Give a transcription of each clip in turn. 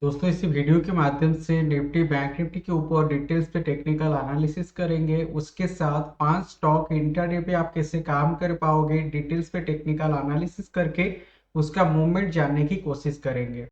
दोस्तों इस वीडियो के माध्यम से निफ्टी बैंक निफ्टी के ऊपर डिटेल्स पे टेक्निकल एनालिसिस करेंगे। उसके साथ 5 स्टॉक इंट्राडे पे आप कैसे काम कर पाओगे, डिटेल्स पे टेक्निकल एनालिसिस करके उसका मूवमेंट जानने की कोशिश करेंगे।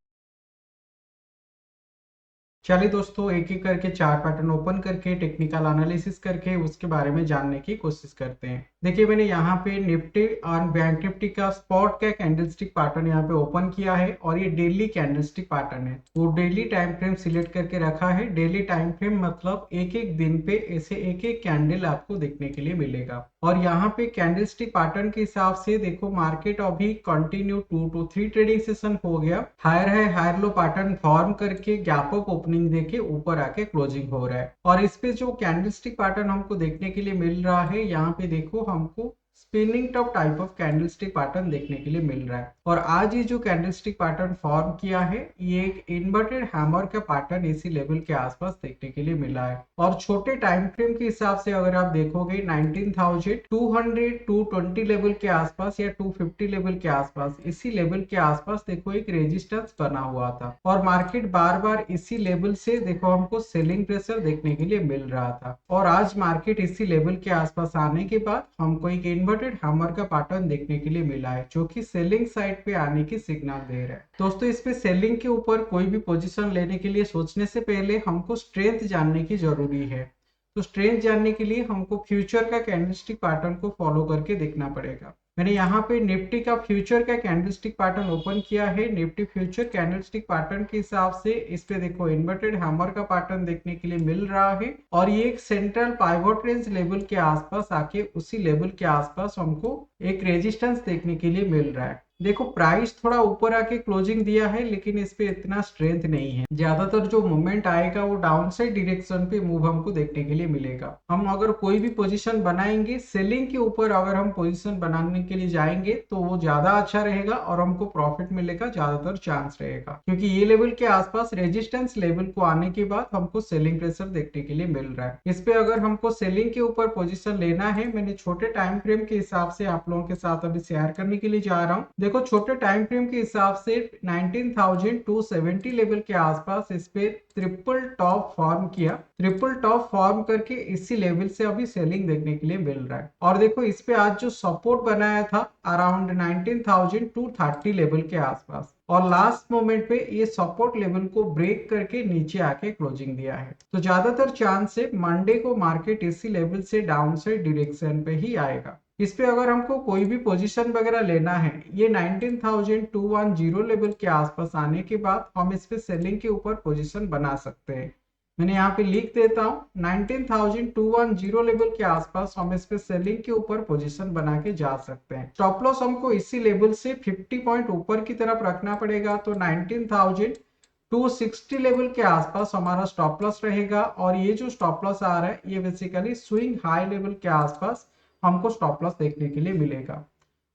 चलिए दोस्तों एक एक करके चार्ट पैटर्न ओपन करके टेक्निकल एनालिसिस करके उसके बारे में जानने की कोशिश करते हैं। देखिए मैंने यहाँ पे निफ्टी और बैंक निफ्टी का स्पॉट का कैंडलस्टिक पैटर्न यहाँ पे ओपन किया है और ये डेली कैंडलस्टिक पैटर्न है। वो डेली टाइम फ्रेम सिलेक्ट करके रखा है। डेली टाइम फ्रेम मतलब एक एक दिन पे ऐसे एक एक कैंडल आपको देखने के लिए मिलेगा। और यहाँ पे कैंडलस्टिक पैटर्न के हिसाब से देखो मार्केट अभी कंटिन्यू 2 to 3 ट्रेडिंग सेशन हो गया। हायर है हायर लो पैटर्न फॉर्म करके गैप अप ओपनिंग देके ऊपर आके क्लोजिंग हो रहा है। और इस पे जो कैंडलस्टिक पैटर्न हमको देखने के लिए मिल रहा है, यहाँ पे देखो हमको spinning top type of candlestick pattern देखने के लिए मिल रहा है। और आज ये जो कैंडलस्टिक पैटर्न फॉर्म किया है ये एक इन्वर्टेड हैमर का पैटर्न इसी लेवल के आसपास देखने के लिए मिला है। और छोटे टाइम फ्रेम के हिसाब से अगर आप देखोगे 19,200 220 लेवल के आसपास या 250 लेवल के आसपास, इसी लेवल के आसपास देखो एक रेजिस्टेंस बना हुआ था और मार्केट बार बार इसी लेवल से देखो हमको सेलिंग प्रेशर देखने के लिए मिल रहा था। और आज मार्केट इसी लेवल के आसपास आने के बाद हमको एक इन्वर्टेड हैमर का पैटर्न देखने के लिए मिला है जो कि सेलिंग साइड पे आने की सिग्नल दे रहा है। दोस्तों इस पे सेलिंग के ऊपर कोई भी पोजीशन लेने के लिए सोचने से पहले हमको स्ट्रेंथ जानने की जरूरी है। तो स्ट्रेंथ जानने के लिए हमको फ्यूचर का कैंडलस्टिक पैटर्न को फॉलो करके देखना पड़ेगा। मैंने यहाँ पे निफ्टी का फ्यूचर का कैंडलस्टिक पैटर्न ओपन किया है। निफ्टी फ्यूचर कैंडलस्टिक पैटर्न के हिसाब से इस पे देखो इन्वर्टेड हैमर का पैटर्न देखने के लिए मिल रहा है और ये एक सेंट्रल पाइवोट रेंज लेवल के आसपास आके उसी लेवल के आसपास हमको एक रेजिस्टेंस देखने के लिए मिल रहा है। देखो प्राइस थोड़ा ऊपर आके क्लोजिंग दिया है लेकिन इस पे इतना स्ट्रेंथ नहीं है। ज्यादातर जो मूवमेंट आएगा वो डाउन साइड डायरेक्शन पे मूव हमको देखने के लिए मिलेगा। हम अगर कोई भी पोजीशन बनाएंगे सेलिंग के ऊपर, अगर हम पोजीशन बनाने के लिए जाएंगे तो वो ज्यादा अच्छा रहेगा और हमको प्रॉफिट मिलेगा ज्यादातर चांस रहेगा, क्योंकि ये लेवल के आसपास रेजिस्टेंस लेवल को आने के बाद हमको सेलिंग प्रेशर देखने के लिए मिल रहा है। इस पे अगर हमको सेलिंग के ऊपर पोजीशन लेना है, मैंने छोटे टाइम फ्रेम के हिसाब से आप लोगों के साथ अभी शेयर करने के लिए जा रहा हूँ। देखो छोटे टाइम फ्रेम के हिसाब से 19,270 लेवल के आसपास इस पे ट्रिपल टॉप फॉर्म किया। ट्रिपल टॉप फॉर्म करके इसी लेवल से अभी सेलिंग देखने के लिए मिल रहा है। और देखो इस पे आज जो सपोर्ट बनाया था अराउंड 19,230 लेवल के आसपास, और लास्ट मोमेंट पे ये सपोर्ट लेवल को ब्रेक करके नीचे आके क्लोजिंग दिया है। तो ज्यादातर चांस है मंडे को मार्केट इसी लेवल से डाउन साइड डायरेक्शन पे ही आएगा। इस पे अगर हमको कोई भी पोजीशन वगैरह लेना है, ये 19,210 लेवल के आसपास आने के बाद हम इस पे सेलिंग के ऊपर पोजीशन बना सकते हैं। मैंने यहाँ पे लिख देता हूँ 19,210 लेवल के आसपास हम इस पे सेलिंग के ऊपर पोजीशन बना के जा सकते हैं। स्टॉप लॉस हमको इसी लेवल से 50 पॉइंट ऊपर की तरफ रखना पड़ेगा, तो 19,260 लेवल के आसपास हमारा स्टॉप लॉस रहेगा। और ये जो स्टॉप लॉस आ रहा है ये बेसिकली स्विंग हाई लेवल के आसपास हमको स्टॉप लॉस देखने के लिए मिलेगा।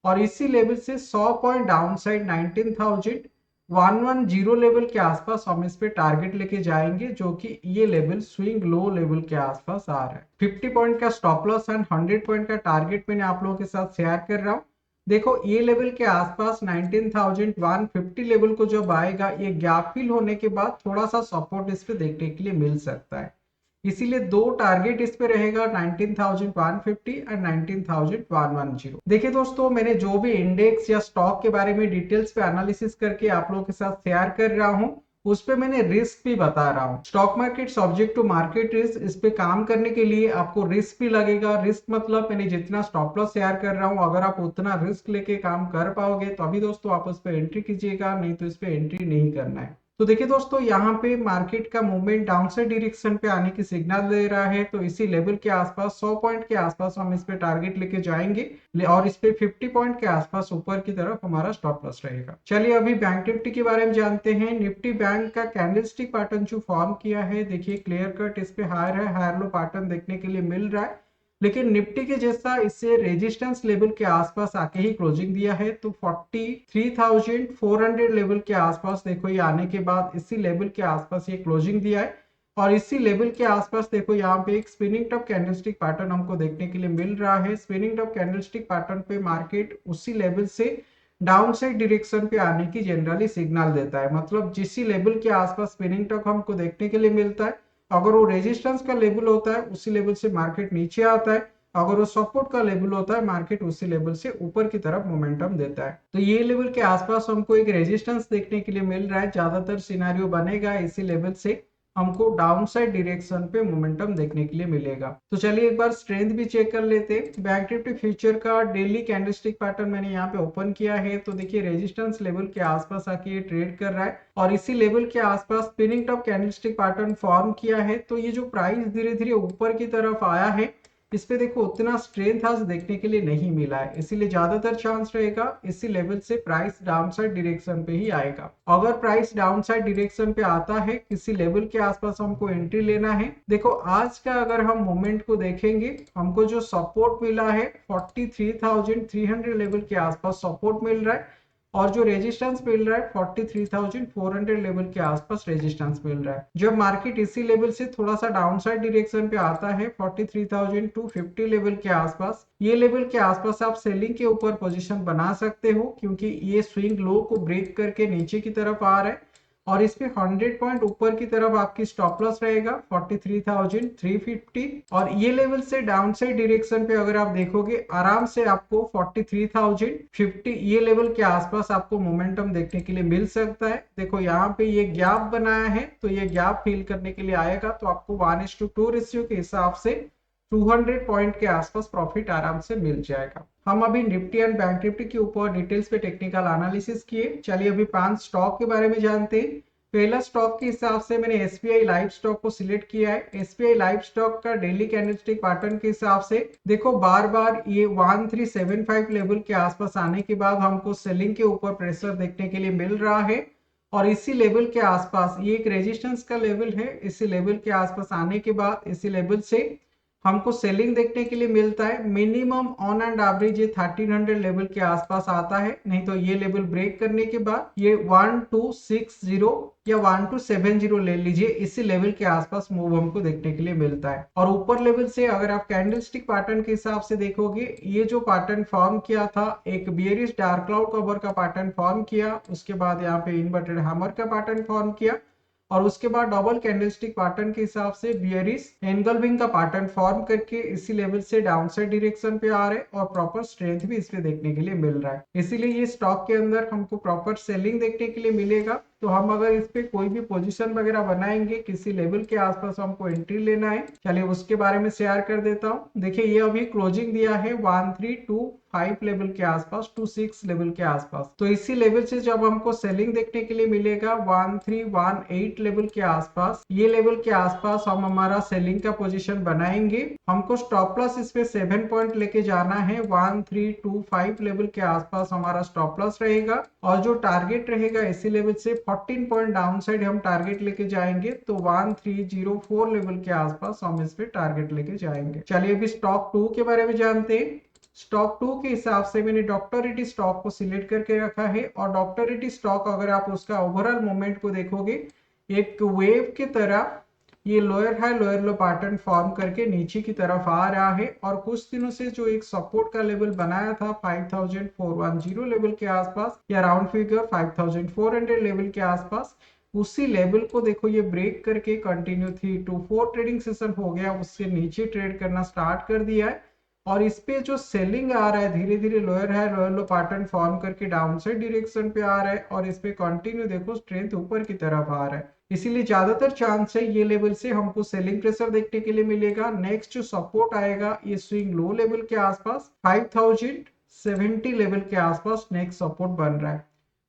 और इसी लेवल से 100 पॉइंट डाउन साइड 19,110 लेवल के आसपास हम इस पे टारगेट लेके जाएंगे, जो कि ये लेवल स्विंग लो लेवल के आसपास आ रहा है। 50 पॉइंट का स्टॉप लॉस एंड 100 पॉइंट का टारगेट मैंने आप लोगों के साथ शेयर कर रहा हूँ। देखो ये लेवल के आसपास 19,150 लेवल को जब आएगा, ये गैप फिल होने के बाद थोड़ा सा सपोर्ट इस पे देखने के लिए मिल सकता है। इसीलिए दो टारगेट इस पे रहेगा 19,150 एंड 19,110। देखिए दोस्तों मैंने जो भी इंडेक्स या स्टॉक के बारे में डिटेल्स पे एनालिसिस करके आप लोगों के साथ शेयर कर रहा हूँ, उस पे मैंने रिस्क भी बता रहा हूँ। Stock market subject to market risk, इस पे काम करने के लिए आपको रिस्क भी लगेगा। रिस्क मतलब मैंने जितना स्टॉप लॉस शेयर कर रहा हूँ, अगर आप उतना रिस्क लेके काम कर पाओगे तो अभी दोस्तों आप उस पर एंट्री कीजिएगा, नहीं तो इस पे एंट्री नहीं करना है। तो देखिए दोस्तों यहाँ पे मार्केट का मूवमेंट डाउनसाइड डायरेक्शन पे आने की सिग्नल दे रहा है, तो इसी लेवल के आसपास 100 पॉइंट के आसपास हम इस पे टारगेट लेके जाएंगे और इस पे 50 पॉइंट के आसपास ऊपर की तरफ हमारा स्टॉप लॉस रहेगा। चलिए अभी बैंक निफ्टी के बारे में जानते हैं। निफ्टी बैंक का कैंडलस्टिक पैटर्न जो फॉर्म किया है, देखिए क्लियर कट इस पे हायर है हायर लो पैटर्न देखने के लिए मिल रहा है, लेकिन निफ्टी के जैसा इससे रेजिस्टेंस लेवल के आसपास आके ही क्लोजिंग दिया है। तो 43,400 लेवल के आसपास देखो ये आने के बाद इसी लेवल के आसपास ये क्लोजिंग दिया है। और इसी लेवल के आसपास देखो यहाँ पे एक स्पिनिंग टॉप कैंडलस्टिक पैटर्न हमको देखने के लिए मिल रहा है। स्पिनिंग टॉप कैंडलस्टिक पैटर्न पे मार्केट उसी लेवल से डाउन साइड डायरेक्शन पे आने की जनरली सिग्नल देता है। मतलब जिस लेवल के आसपास स्पिनिंग टॉर्क हमको देखने के लिए मिलता है, अगर वो रेजिस्टेंस का लेवल होता है उसी लेवल से मार्केट नीचे आता है, अगर वो सपोर्ट का लेवल होता है मार्केट उसी लेवल से ऊपर की तरफ मोमेंटम देता है। तो ये लेवल के आसपास हमको एक रेजिस्टेंस देखने के लिए मिल रहा है, ज्यादातर सिनेरियो बनेगा इसी लेवल से हमको डाउन साइड डायरेक्शन पे मोमेंटम देखने के लिए मिलेगा। तो चलिए एक बार स्ट्रेंथ भी चेक कर लेते हैं। बैंक निफ्टी फ्यूचर का डेली कैंडलस्टिक पैटर्न मैंने यहाँ पे ओपन किया है, तो देखिए रेजिस्टेंस लेवल के आसपास आके ये ट्रेड कर रहा है और इसी लेवल के आसपास spinning top candlestick pattern form किया है। तो ये जो प्राइस धीरे धीरे ऊपर की तरफ आया है, इस पे देखो उतना स्ट्रेंथ आज देखने के लिए नहीं मिला है, इसीलिए ज्यादातर चांस रहेगा इसी लेवल से प्राइस डाउन साइड डायरेक्शन पे ही आएगा। अगर प्राइस डाउन साइड डायरेक्शन पे आता है किसी लेवल के आसपास हमको एंट्री लेना है। देखो आज का अगर हम मोमेंट को देखेंगे, हमको जो सपोर्ट मिला है 43,300 लेवल के आसपास सपोर्ट मिल रहा है और जो रेजिस्टेंस मिल रहा है 43,400 लेवल के आसपास रेजिस्टेंस मिल रहा है। जब मार्केट इसी लेवल से थोड़ा सा डाउन साइड डायरेक्शन पे आता है 43,250 लेवल के आसपास, ये लेवल के आसपास आप सेलिंग के ऊपर पोजीशन बना सकते हो, क्योंकि ये स्विंग लो को ब्रेक करके नीचे की तरफ आ रहा है और इस पे 100 पॉइंट ऊपर की तरफ आपकी स्टॉप लॉस रहेगा 43,350 और ये लेवल से डाउन साइड डायरेक्शन पे अगर आप देखोगे आराम से आपको 43,050 ये लेवल के आसपास आपको मोमेंटम देखने के लिए मिल सकता है। देखो यहाँ पे ये गैप बनाया है, तो ये गैप फिल करने के लिए आएगा तो आपको 1:2 रेशियो के हिसाब से 200 पॉइंट के आसपास प्रॉफिट आराम से मिल जाएगा। हम अभी निफ्टी एंड बैंक निफ्टी के ऊपर डिटेल्स पे टेक्निकल एनालिसिस किए। चलिए अभी 5 स्टॉक के बारे में जानते हैं। पहला स्टॉक के हिसाब से मैंने एसबीआई लाइव स्टॉक को सिलेक्ट किया है। एसबीआई लाइव स्टॉक का डेली कैंडलस्टिक पैटर्न के हिसाब से देखो बार बार ये 1375 लेवल के आसपास आने के बाद हमको सेलिंग के ऊपर प्रेशर देखने के लिए मिल रहा है और इसी लेवल के आसपास ये एक रेजिस्टेंस का लेवल है। इसी लेवल के आसपास आने के बाद इसी लेवल से हमको सेलिंग देखने के लिए मिलता है। मिनिमम ऑन एंड एवरेज ये 1300 लेवल के आसपास आता है, नहीं तो ये लेवल ब्रेक करने के बाद ये 1260 या 1270 ले लीजिए, इसी लेवल के आसपास मूव हमको देखने के लिए मिलता है। और ऊपर लेवल से अगर आप कैंडलस्टिक पैटर्न के हिसाब से देखोगे, ये जो पैटर्न फॉर्म किया था एक बियरिश डार्क क्लाउड कवर का पैटर्न फॉर्म किया, उसके बाद यहाँ पे इन्वर्टेड हैमर का पैटर्न फॉर्म किया और उसके बाद डबल कैंडलस्टिक पैटर्न के हिसाब से बियरिश एनगल्फिंग का पैटर्न फॉर्म करके इसी लेवल से डाउन साइड डायरेक्शन पे आ रहे और प्रॉपर स्ट्रेंथ भी इसमें देखने के लिए मिल रहा है। इसीलिए ये स्टॉक के अंदर हमको प्रॉपर सेलिंग देखने के लिए मिलेगा। तो हम अगर इस पे कोई भी पोजीशन वगैरह बनाएंगे, किसी लेवल के आसपास हमको एंट्री लेना है, चलिए उसके बारे में शेयर कर देता हूँ। देखिए ये अभी क्लोजिंग दिया है 1325 लेवल के आसपास, 26 लेवल के आसपास। तो इसी लेवल से जब हमको सेलिंग देखने के लिए मिलेगा 1318 लेवल के आसपास, ये लेवल के आसपास हम हमारा सेलिंग का पोजीशन बनाएंगे। हमको स्टॉप लॉस इस पे 7 पॉइंट लेके जाना है, 1325 लेवल के आसपास हमारा स्टॉप लॉस रहेगा और जो टारगेट रहेगा इसी लेवल से 14 पॉइंट डाउन साइड हम टारगेट लेके जाएंगे, तो 1304 लेवल के आसपास हम इस पे टारगेट लेके जाएंगे। चलिए अभी स्टॉक 2 के बारे में जानते हैं। स्टॉक 2 के हिसाब से मैंने डॉक्टर रेड्डी स्टॉक को सिलेक्ट करके रखा है और डॉक्टर रेड्डी स्टॉक अगर आप उसका ओवरऑल मूवमेंट को देखोगे, एक वेव की तरह ये लोअर हाई लोअर लो पैटर्न फॉर्म करके नीचे की तरफ आ रहा है और कुछ दिनों से जो एक सपोर्ट का लेवल बनाया था 5410 लेवल के आसपास या राउंड फिगर 5400 लेवल के आसपास, उसी लेवल को देखो ये ब्रेक करके कंटिन्यू 3 to 4 ट्रेडिंग सेशन हो गया, उससे नीचे ट्रेड करना स्टार्ट कर दिया है और इस पे जो सेलिंग आ रहा है धीरे धीरे लोअर हाई लोअर लो पैटर्न फॉर्म करके डाउन साइड डायरेक्शन पे आ रहा है और इस पे कंटिन्यू देखो स्ट्रेंथ ऊपर की तरफ आ रहा है। इसीलिए ज्यादातर चांस है ये लेवल से हमको सेलिंग प्रेशर देखने के लिए मिलेगा। नेक्स्ट जो सपोर्ट आएगा ये स्विंग लो लेवल के आसपास 5070 लेवल के आसपास नेक्स्ट सपोर्ट बन रहा है।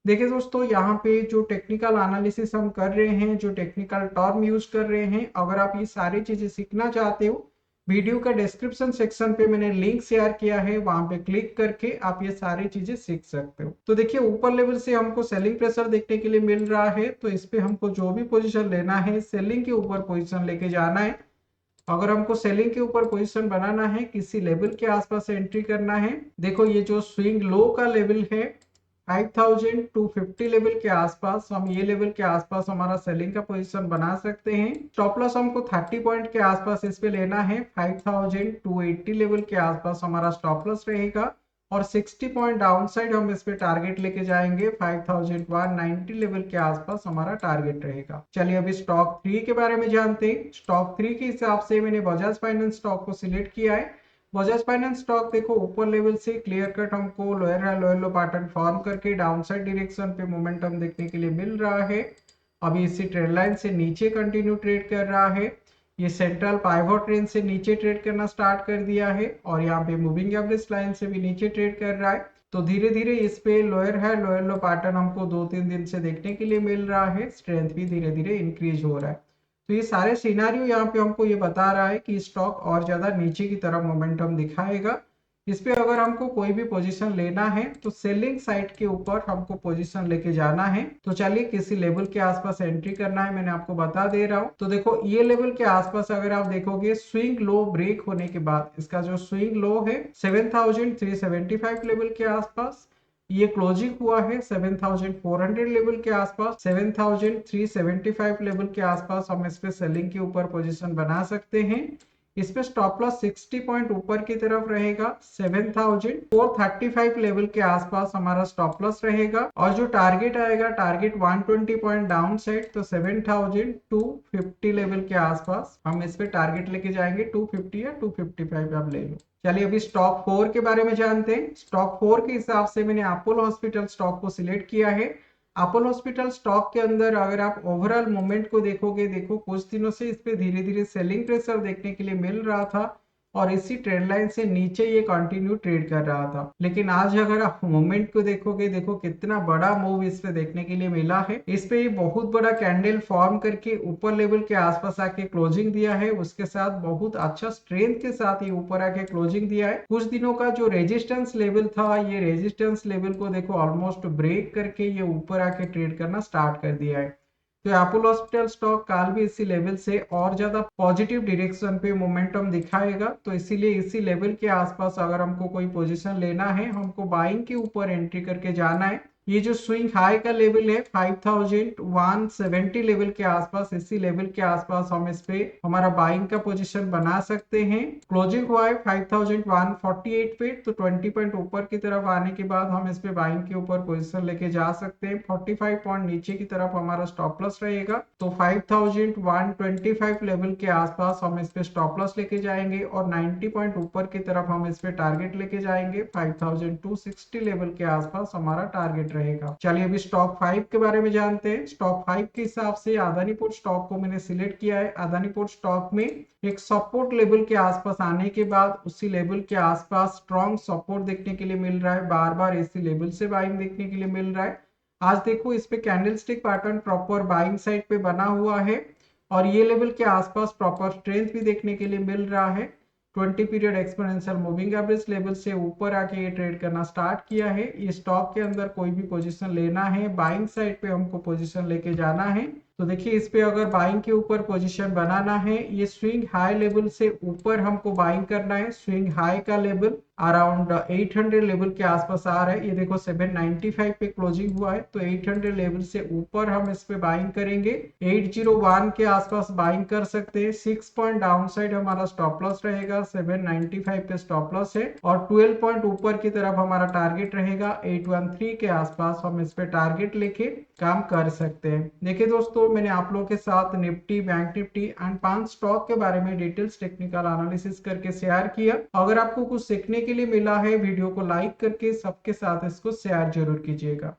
देखिए दोस्तों यहाँ पे जो टेक्निकल एनालिसिस हम कर रहे हैं, जो टेक्निकल टर्म यूज कर रहे हैं, अगर आप ये सारी चीजें सीखना चाहते हो, वीडियो का डिस्क्रिप्शन सेक्शन पे मैंने लिंक शेयर किया है, वहां पे क्लिक करके आप ये सारी चीजें सीख सकते हो। तो देखिए ऊपर लेवल से हमको सेलिंग प्रेशर देखने के लिए मिल रहा है, तो इस पे हमको जो भी पोजीशन लेना है सेलिंग के ऊपर पोजीशन लेके जाना है। अगर हमको सेलिंग के ऊपर पोजीशन बनाना है, किसी लेवल के आसपास एंट्री करना है, देखो ये जो स्विंग लो का लेवल है 5250 लेवल के आसपास, हम ये लेवल के आसपास हमारा सेलिंग का पोजीशन बना सकते हैं। स्टॉप लॉस हमको 30 पॉइंट के आसपास इस पे लेना है, 5280 लेवल के आसपास हमारा स्टॉप लॉस रहेगा और 60 पॉइंट डाउन साइड हम इस पे टारगेट लेके जाएंगे। 5190 लेवल के आसपास हमारा टारगेट रहेगा। चलिए अभी स्टॉक 3 के बारे में जानते हैं। स्टॉक 3 के हिसाब से मैंने बजाज फाइनेंस स्टॉक को सिलेक्ट किया है। बजाज फाइनेंस स्टॉक देखो ऊपर लेवल से क्लियर कट हमको लोअर लो पैटर्न फॉर्म करके डाउन साइड डायरेक्शन पे मोमेंटम देखने के लिए मिल रहा है। अभी इसी ट्रेंड लाइन से नीचे कंटिन्यू ट्रेड कर रहा है। ये सेंट्रल पाइवट रेंज से नीचे ट्रेड करना स्टार्ट कर दिया है और यहाँ पे मूविंग एवरेज लाइन से भी नीचे ट्रेड कर रहा है। तो धीरे धीरे इस पे लोअर लो पैटर्न हमको 2-3 दिन से देखने के लिए मिल रहा है। स्ट्रेंथ भी धीरे धीरे इंक्रीज हो रहा है। तो ये सारे सिनारियो यहाँ पे हमको ये बता रहा है कि स्टॉक और ज्यादा नीचे की तरफ मोमेंटम दिखाएगा। इस पे अगर हमको कोई भी पोजीशन लेना है तो सेलिंग साइड के ऊपर हमको पोजीशन लेके जाना है। तो चलिए किसी लेवल के आसपास एंट्री करना है, मैंने आपको बता दे रहा हूँ। तो देखो ये लेवल के आसपास अगर आप देखोगे स्विंग लो ब्रेक होने के बाद इसका जो स्विंग लो है 7375 लेवल के आसपास, ये क्लोजिंग हुआ है 7400 लेवल के आसपास। 7375 लेवल के आसपास हम इस पे सेलिंग के ऊपर पोजीशन बना सकते हैं। इस पे स्टॉप लॉस 60 पॉइंट ऊपर की तरफ रहेगा। 7435 लेवल के आसपास हमारा स्टॉप लॉस रहेगा और जो टारगेट आएगा टारगेट 120 पॉइंट डाउन साइड, तो 7250 लेवल के आसपास हम इस पे टारगेट लेके जाएंगे। 250 या 255 आप ले लो। चलिए अभी स्टॉक 4 के बारे में जानते हैं। स्टॉक 4 के हिसाब से मैंने अपोलो हॉस्पिटल स्टॉक को सिलेक्ट किया है। अपोलो हॉस्पिटल स्टॉक के अंदर अगर आप ओवरऑल मूवमेंट को देखोगे, देखो कुछ दिनों से इस पे धीरे धीरे सेलिंग प्रेशर देखने के लिए मिल रहा था और इसी ट्रेंड लाइन से नीचे ये कंटिन्यू ट्रेड कर रहा था। लेकिन आज अगर आप मूवमेंट को देखोगे, देखो कितना बड़ा मूव इस पे देखने के लिए मिला है। इस पे ये बहुत बड़ा कैंडल फॉर्म करके ऊपर लेवल के आसपास आके क्लोजिंग दिया है। उसके साथ बहुत अच्छा स्ट्रेंथ के साथ ये ऊपर आके क्लोजिंग दिया है। कुछ दिनों का जो रेजिस्टेंस लेवल था, ये रेजिस्टेंस लेवल को देखो ऑलमोस्ट ब्रेक करके ये ऊपर आके ट्रेड करना स्टार्ट कर दिया है। तो अपोलो हॉस्पिटल स्टॉक काल भी इसी लेवल से और ज्यादा पॉजिटिव डायरेक्शन पे मोमेंटम दिखाएगा। तो इसीलिए इसी लेवल के आसपास अगर हमको कोई पोजीशन लेना है, हमको बाइंग के ऊपर एंट्री करके जाना है। ये जो स्विंग हाई का लेवल है 5170 लेवल के आसपास, इसी लेवल के आसपास हम इस पे हमारा बाइंग का पोजीशन बना सकते हैं। क्लोजिंग हुआ है 5148 पे, तो 20 पॉइंट ऊपर की तरफ आने के बाद हम इस पे बाइंग के ऊपर पोजीशन लेके जा सकते हैं। 45 पॉइंट नीचे की तरफ हमारा स्टॉप लॉस रहेगा, तो 5125 लेवल के आसपास हम इस पे स्टॉप लॉस लेके जाएंगे और 90 पॉइंट ऊपर की तरफ हम इस पे टारगेट लेके जाएंगे। 5260 लेवल के आसपास हमारा टारगेट रहेगा। चलिए अभी स्टॉक 5 के बारे में जानते हैं। स्टॉक 5 के हिसाब से अदानी पोर्ट स्टॉक को मैंने सिलेक्ट किया है। अदानी पोर्ट स्टॉक में एक सपोर्ट लेवल के आसपास आने के बाद उसी लेवल के आसपास स्ट्रॉन्ग सपोर्ट देखने के लिए मिल रहा है। बार बार इसी लेवल से बाइंग देखने के लिए मिल रहा है। आज देखो इस पे candlestick pattern proper buying side पे बना हुआ है और ये लेवल के आसपास प्रॉपर स्ट्रेंथ भी देखने के लिए मिल रहा है। 20 period exponential moving average level से ऊपर आके ये ट्रेड करना स्टार्ट किया है। ये स्टॉक के अंदर कोई भी पोजीशन लेना है, बाइंग साइड पे हमको पोजीशन लेके जाना है। तो देखिए इस पे अगर बाइंग के ऊपर पोजीशन बनाना है, ये स्विंग हाई लेवल से ऊपर हमको बाइंग करना है। स्विंग हाई का लेवल अराउंड 800 लेवल के आसपास आ रहा है। ये देखो 795 पे क्लोजिंग हुआ है, तो 800 लेवल से ऊपर हम इस पे बाइंग करेंगे। 801 के आसपास बाइंग कर सकते हैं। 6 पॉइंट डाउन साइड हमारा स्टॉप लॉस रहेगा। 795 पे स्टॉप लॉस है और 12 पॉइंट ऊपर की तरफ हमारा टारगेट रहेगा। 813 के आसपास हम इस पे टारगेट लेके काम कर सकते हैं। देखिए दोस्तों, मैंने आप लोगों के साथ Nifty, bank Nifty and 5 stock के बारे में डिटेल्स टेक्निकल एनालिसिस करके शेयर किया। अगर आपको कुछ सीखने के लिए मिला है, वीडियो को लाइक करके सबके साथ इसको शेयर जरूर कीजिएगा।